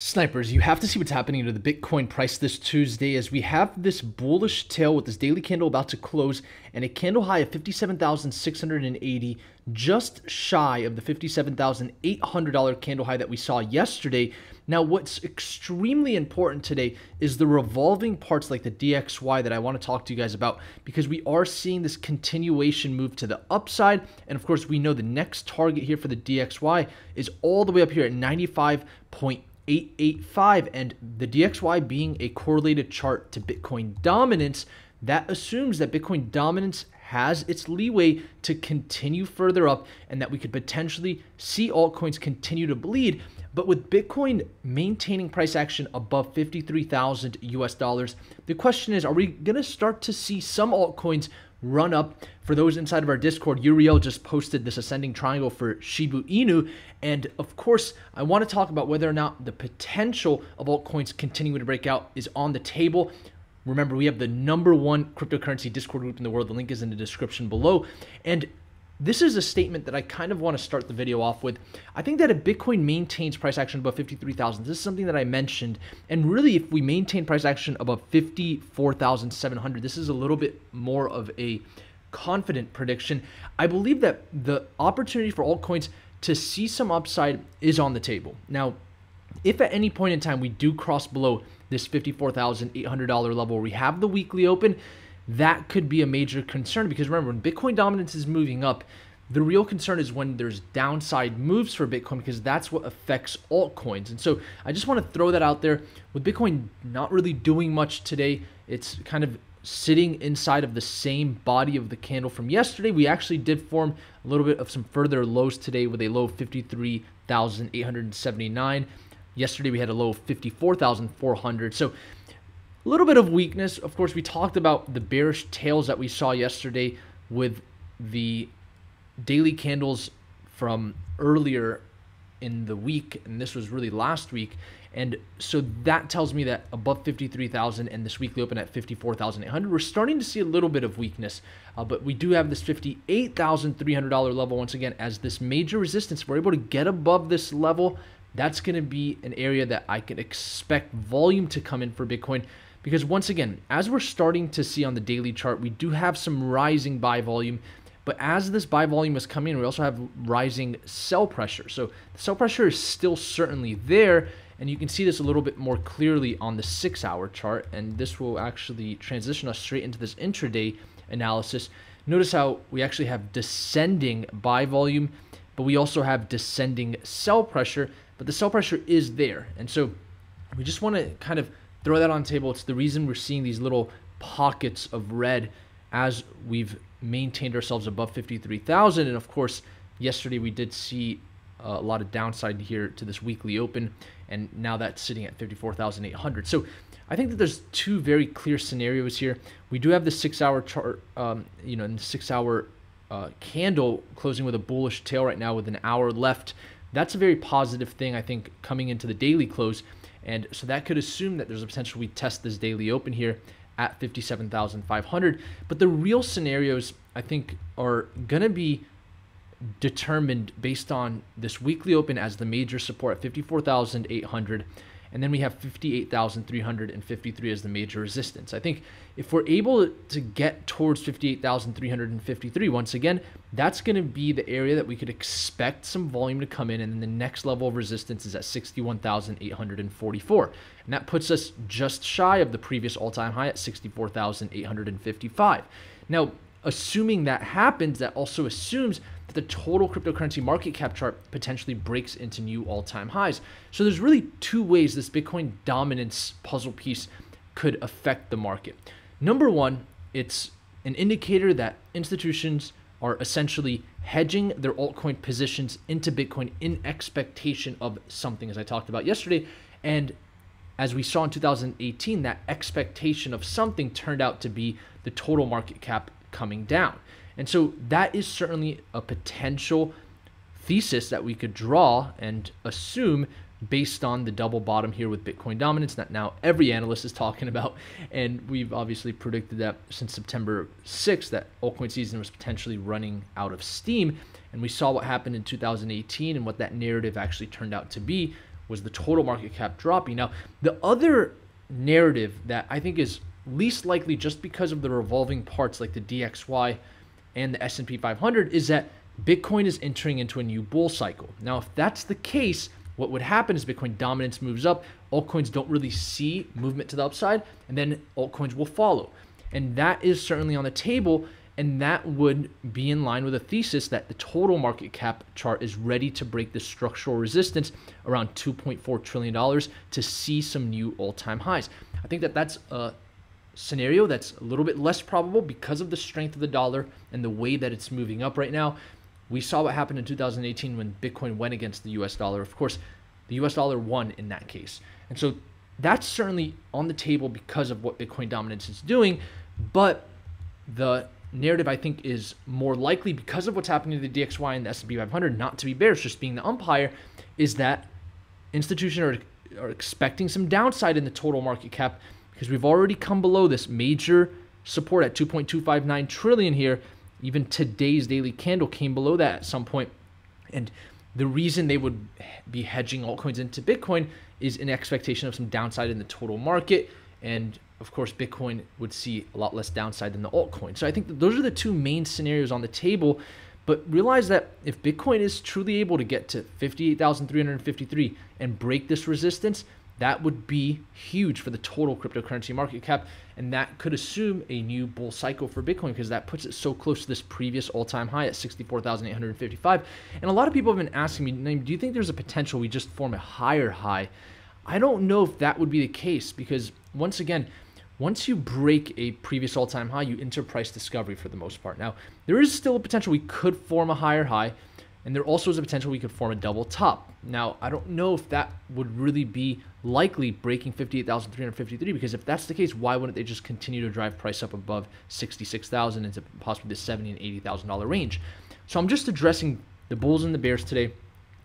Snipers, you have to see what's happening to the Bitcoin price this Tuesday as we have this bullish tail with this daily candle about to close and a candle high of 57,680, just shy of the $57,800 candle high that we saw yesterday. Now, what's extremely important today is the revolving parts like the DXY that I want to talk to you guys about, because we are seeing this continuation move to the upside. And of course, we know the next target here for the DXY is all the way up here at 95.885, and the DXY being a correlated chart to Bitcoin dominance, that assumes that Bitcoin dominance has its leeway to continue further up and that we could potentially see altcoins continue to bleed. But with Bitcoin maintaining price action above 53,000 US dollars, the question is, are we going to start to see some altcoins run up? For those inside of our Discord, Uriel just posted this ascending triangle for Shiba Inu. And of course, I want to talk about whether or not the potential of altcoins continuing to break out is on the table. Remember, we have the #1 cryptocurrency Discord group in the world. The link is in the description below. And this is a statement that I kind of want to start the video off with. I think that if Bitcoin maintains price action above 53,000, this is something that I mentioned. And really, if we maintain price action above 54,700, this is a little bit more of a confident prediction. I believe that the opportunity for altcoins to see some upside is on the table. Now, if at any point in time we do cross below this $54,800 level, we have the weekly open, that could be a major concern, because remember, when Bitcoin dominance is moving up, the real concern is when there's downside moves for Bitcoin, because that's what affects altcoins. And so I just want to throw that out there. With Bitcoin not really doing much today, it's kind of sitting inside of the same body of the candle from yesterday. We actually did form a little bit of some further lows today with a low of 53,879. Yesterday we had a low of 54,400. So a little bit of weakness. Of course, we talked about the bearish tails that we saw yesterday with the daily candles from earlier in the week, and this was really last week. And so that tells me that above 53,000 and this weekly open at 54,800, we're starting to see a little bit of weakness. But we do have this $58,300 level once again as this major resistance. If we're able to get above this level, that's going to be an area that I can expect volume to come in for Bitcoin. Because once again, as we're starting to see on the daily chart, we do have some rising buy volume. But as this buy volume is coming in, we also have rising sell pressure. So the sell pressure is still certainly there. And you can see this a little bit more clearly on the 6-hour chart. And this will actually transition us straight into this intraday analysis. Notice how we actually have descending buy volume, but we also have descending sell pressure. But the sell pressure is there. And so we just want to kind of throw that on the table. It's the reason we're seeing these little pockets of red as we've maintained ourselves above 53,000. And of course, yesterday we did see a lot of downside here to this weekly open, and now that's sitting at 54,800. So I think that there's two very clear scenarios here. We do have the 6-hour chart, and the 6-hour candle closing with a bullish tail right now with an hour left. That's a very positive thing, I think, coming into the daily close. And so that could assume that there's a potential we test this daily open here at 57,500. But the real scenarios, I think, are going to be determined based on this weekly open as the major support at 54,800. And then we have 58,353 as the major resistance. I think if we're able to get towards 58,353, once again, that's going to be the area that we could expect some volume to come in. And then the next level of resistance is at 61,844. And that puts us just shy of the previous all-time high at 64,855. Now, assuming that happens, that also assumes that the total cryptocurrency market cap chart potentially breaks into new all-time highs. So there's really two ways this Bitcoin dominance puzzle piece could affect the market. Number one, it's an indicator that institutions are essentially hedging their altcoin positions into Bitcoin in expectation of something, as I talked about yesterday. And as we saw in 2018, that expectation of something turned out to be the total market cap coming down. And so that is certainly a potential thesis that we could draw and assume based on the double bottom here with Bitcoin dominance that now every analyst is talking about. And we've obviously predicted that since September 6th, that altcoin season was potentially running out of steam. And we saw what happened in 2018 and what that narrative actually turned out to be was the total market cap dropping. Now, the other narrative that I think is least likely just because of the revolving parts like the DXY and the S&P 500 is that Bitcoin is entering into a new bull cycle. Now, if that's the case, what would happen is Bitcoin dominance moves up, altcoins don't really see movement to the upside, and then altcoins will follow. And that is certainly on the table, and that would be in line with a thesis that the total market cap chart is ready to break the structural resistance around $2.4 trillion to see some new all-time highs. I think that that's a scenario that's a little bit less probable because of the strength of the dollar and the way that it's moving up right now. We saw what happened in 2018 when Bitcoin went against the US dollar. Of course, the US dollar won in that case. And so that's certainly on the table because of what Bitcoin dominance is doing. But the narrative, I think, is more likely because of what's happening to the DXY and the S&P 500 not to be bearish, just being the umpire, is that institutions are expecting some downside in the total market cap because we've already come below this major support at 2.259 trillion here. Even today's daily candle came below that at some point. And the reason they would be hedging altcoins into Bitcoin is in expectation of some downside in the total market. And of course, Bitcoin would see a lot less downside than the altcoin. So I think that those are the two main scenarios on the table. But realize that if Bitcoin is truly able to get to 58,353 and break this resistance, that would be huge for the total cryptocurrency market cap. And that could assume a new bull cycle for Bitcoin because that puts it so close to this previous all-time high at 64,855. And a lot of people have been asking me, Naeem, do you think there's a potential we just form a higher high? I don't know if that would be the case because, once again, once you break a previous all-time high, you enter price discovery for the most part. Now, there is still a potential we could form a higher high, and there also is a potential we could form a double top. Now, I don't know if that would really be likely breaking 58,353 because if that's the case, why wouldn't they just continue to drive price up above 66,000 into possibly the $70,000 and $80,000 range? So I'm just addressing the bulls and the bears today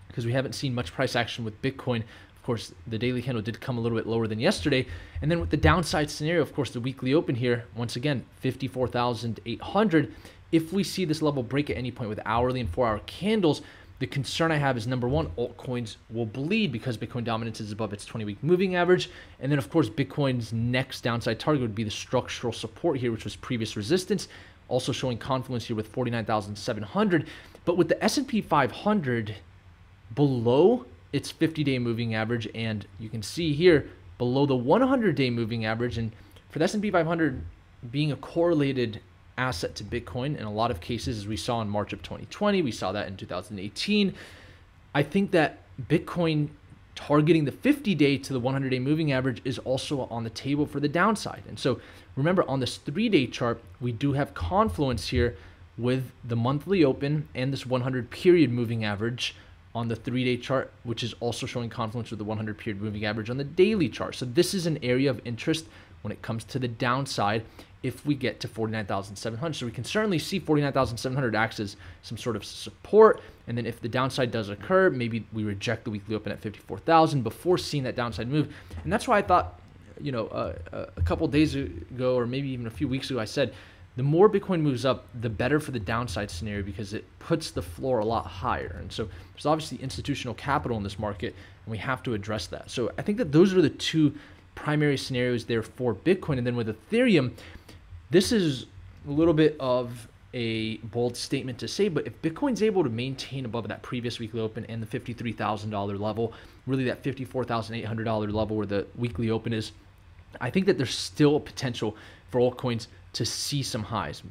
because we haven't seen much price action with Bitcoin. Of course, the daily candle did come a little bit lower than yesterday. And then with the downside scenario, of course, the weekly open here, once again, 54,800. If we see this level break at any point with hourly and 4-hour candles, the concern I have is, number one, altcoins will bleed because Bitcoin dominance is above its 20-week moving average. And then, of course, Bitcoin's next downside target would be the structural support here, which was previous resistance, also showing confluence here with 49,700. But with the S&P 500 below its 50-day moving average, and you can see here below the 100-day moving average, and for the S&P 500 being a correlated asset to Bitcoin in a lot of cases, as we saw in March of 2020, we saw that in 2018. I think that Bitcoin targeting the 50-day to the 100-day moving average is also on the table for the downside. And so remember, on this 3-day chart, we do have confluence here with the monthly open and this 100 period moving average on the 3-day chart, which is also showing confluence with the 100 period moving average on the daily chart. So this is an area of interest when it comes to the downside if we get to 49,700. So we can certainly see 49,700 acts as some sort of support. And then if the downside does occur, maybe we reject the weekly open at 54,000 before seeing that downside move. And that's why I thought, a couple days ago, or maybe even a few weeks ago, I said, the more Bitcoin moves up, the better for the downside scenario because it puts the floor a lot higher. And so there's obviously institutional capital in this market, and we have to address that. So I think that those are the two primary scenarios there for Bitcoin. And then with Ethereum, this is a little bit of a bold statement to say, but if Bitcoin's able to maintain above that previous weekly open and the $53,000 level, really that $54,800 level where the weekly open is, I think that there's still a potential for altcoins to see some highs.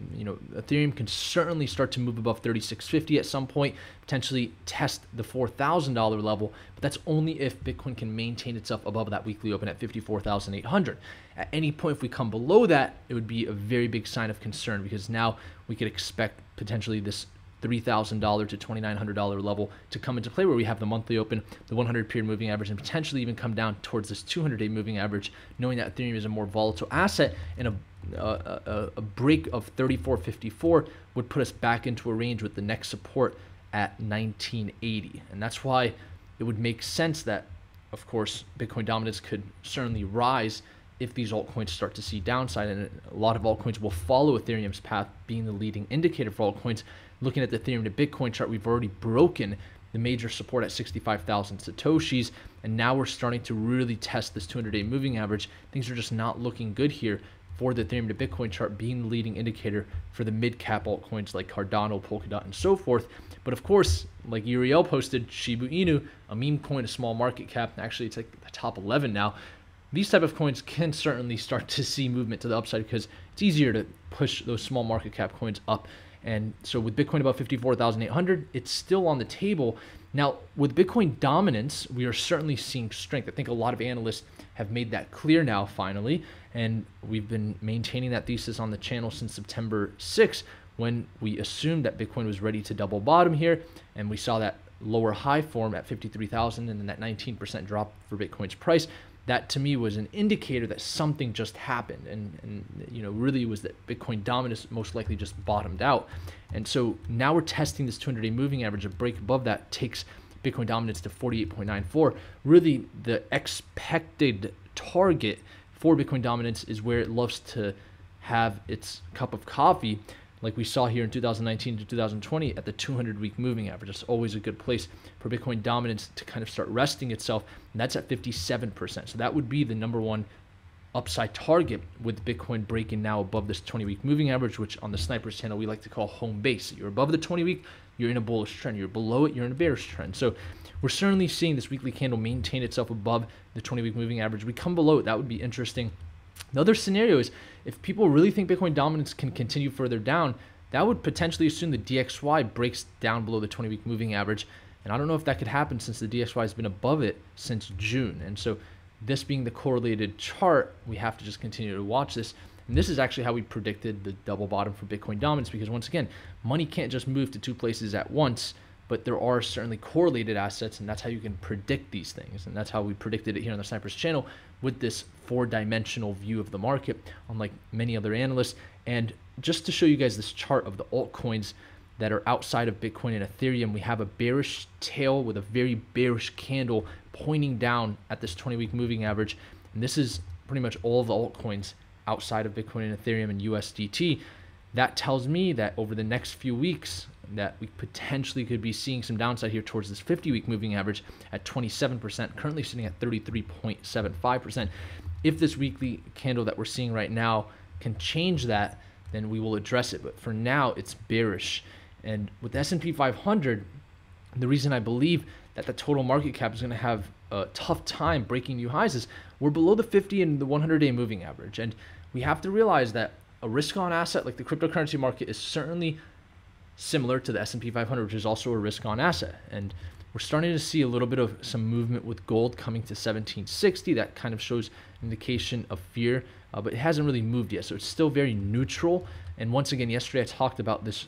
Ethereum can certainly start to move above 3650 at some point, potentially test the $4,000 level, but that's only if Bitcoin can maintain itself above that weekly open at 54,800. At any point, if we come below that, it would be a very big sign of concern because now we could expect potentially this $3,000 to $2,900 level to come into play where we have the monthly open, the 100 period moving average, and potentially even come down towards this 200-day moving average, knowing that Ethereum is a more volatile asset, and a break of 3454 would put us back into a range with the next support at 1980. And that's why it would make sense that, of course, Bitcoin dominance could certainly rise if these altcoins start to see downside, and a lot of altcoins will follow Ethereum's path, being the leading indicator for altcoins. Looking at the Ethereum to Bitcoin chart, we've already broken the major support at 65,000 Satoshis. And now we're starting to really test this 200-day moving average. Things are just not looking good here for the Ethereum to Bitcoin chart, being the leading indicator for the mid-cap altcoins like Cardano, Polkadot, and so forth. But of course, like Uriel posted, Shiba Inu, a meme coin, a small market cap, actually it's like the top 11 now. These type of coins can certainly start to see movement to the upside because it's easier to push those small market cap coins up. And so with Bitcoin about 54,800, it's still on the table. Now, with Bitcoin dominance, we are certainly seeing strength. I think a lot of analysts have made that clear now, finally. And we've been maintaining that thesis on the channel since September 6th, when we assumed that Bitcoin was ready to double bottom here. And we saw that lower high form at 53,000 and then that 19% drop for Bitcoin's price. That to me was an indicator that something just happened, and really was that Bitcoin dominance most likely just bottomed out. And so now we're testing this 200-day moving average. A break above that takes Bitcoin dominance to 48.94. Really, the expected target for Bitcoin dominance is where it loves to have its cup of coffee, like we saw here in 2019 to 2020 at the 200-week moving average. It's always a good place for Bitcoin dominance to kind of start resting itself, and that's at 57%. So that would be the number one upside target, with Bitcoin breaking now above this 20-week moving average, which on the Snipers channel we like to call home base. You're above the 20-week, you're in a bullish trend. You're below it, you're in a bearish trend. So we're certainly seeing this weekly candle maintain itself above the 20-week moving average. We come below it, that would be interesting. The other scenario is if people really think Bitcoin dominance can continue further down, that would potentially assume the DXY breaks down below the 20-week moving average. And I don't know if that could happen since the DXY has been above it since June. And so this being the correlated chart, we have to just continue to watch this. And this is actually how we predicted the double bottom for Bitcoin dominance, because once again, money can't just move to two places at once, but there are certainly correlated assets, and that's how you can predict these things. And that's how we predicted it here on the Snipers channel with this four-dimensional view of the market, unlike many other analysts. And just to show you guys this chart of the altcoins that are outside of Bitcoin and Ethereum, we have a bearish tail with a very bearish candle pointing down at this 20-week moving average. And this is pretty much all of the altcoins outside of Bitcoin and Ethereum and USDT. That tells me that over the next few weeks that we potentially could be seeing some downside here towards this 50-week moving average at 27%, currently sitting at 33.75%. If this weekly candle that we're seeing right now can change that, then we will address it. But for now, it's bearish. And with the S&P 500, the reason I believe that the total market cap is going to have a tough time breaking new highs is we're below the 50 and the 100-day moving average. And we have to realize that a risk-on asset like the cryptocurrency market is certainly similar to the S&P 500, which is also a risk-on asset. And we're starting to see a little bit of some movement with gold coming to 1760. That kind of shows indication of fear, but it hasn't really moved yet. So it's still very neutral. And once again, yesterday I talked about this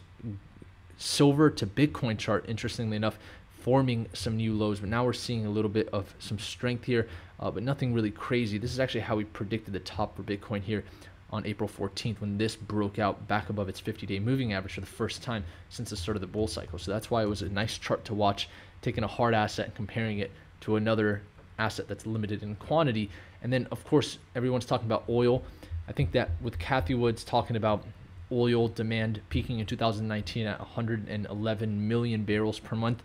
silver to Bitcoin chart, interestingly enough, forming some new lows. But now we're seeing a little bit of some strength here, but nothing really crazy. This is actually how we predicted the top for Bitcoin here on April 14th, when this broke out back above its 50-day moving average for the first time since the start of the bull cycle. So that's why it was a nice chart to watch, taking a hard asset and comparing it to another asset that's limited in quantity. And then, of course, everyone's talking about oil. I think that with Cathie Wood's talking about oil demand peaking in 2019 at 111 million barrels per month,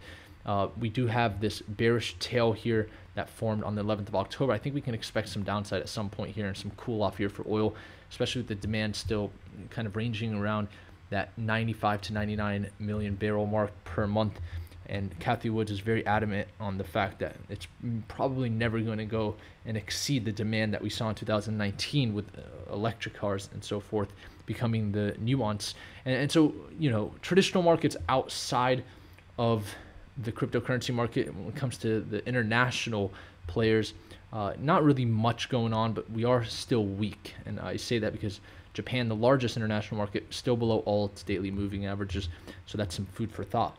we do have this bearish tail here that formed on the 11th of October. I think we can expect some downside at some point here and some cool off here for oil, especially with the demand still kind of ranging around that 95 to 99 million barrel mark per month. And Cathie Woods is very adamant on the fact that it's probably never going to go and exceed the demand that we saw in 2019 with electric cars and so forth becoming the nuance. And so, traditional markets outside of the cryptocurrency market, when it comes to the international players, not really much going on, but we are still weak. And I say that because Japan, the largest international market, still below all its daily moving averages. So that's some food for thought.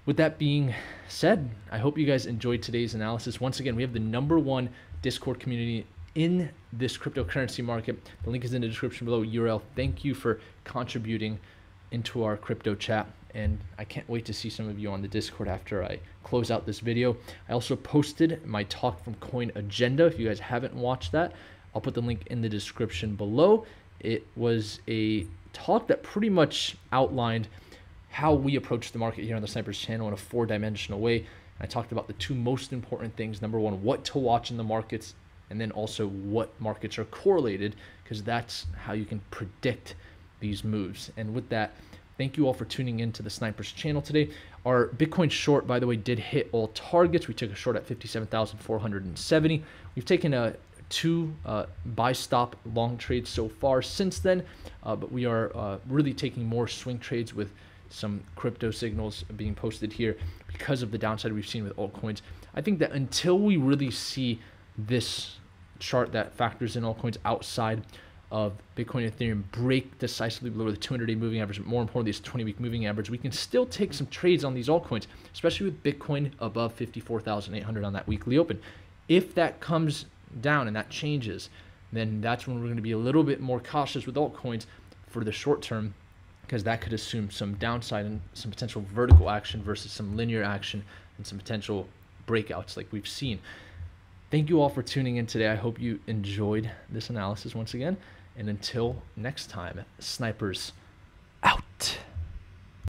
With that being said, I hope you guys enjoyed today's analysis. Once again, we have the #1 Discord community in this cryptocurrency market. The link is in the description below. URL. Thank you for contributing into our crypto chat. And I can't wait to see some of you on the Discord after I close out this video. I also posted my talk from COINAGENDA. If you guys haven't watched that, I'll put the link in the description below. It was a talk that pretty much outlined how we approach the market here on the Snipers channel in a 4-dimensional way. I talked about the two most important things. Number one, what to watch in the markets, and then also what markets are correlated, because that's how you can predict these moves. And with that, thank you all for tuning in to the Snipers channel today. Our Bitcoin short, by the way, did hit all targets. We took a short at 57,470. We've taken two buy stop long trades so far since then, but we are really taking more swing trades with some crypto signals being posted here because of the downside we've seen with altcoins. I think that until we really see this chart that factors in altcoins outside of Bitcoin and Ethereum break decisively below the 200-day moving average, more importantly, this 20-week moving average, we can still take some trades on these altcoins, especially with Bitcoin above 54,800 on that weekly open. If that comes down and that changes, then that's when we're going to be a little bit more cautious with altcoins for the short term, because that could assume some downside and some potential vertical action versus some linear action and some potential breakouts like we've seen. Thank you all for tuning in today. I hope you enjoyed this analysis once again. And until next time, snipers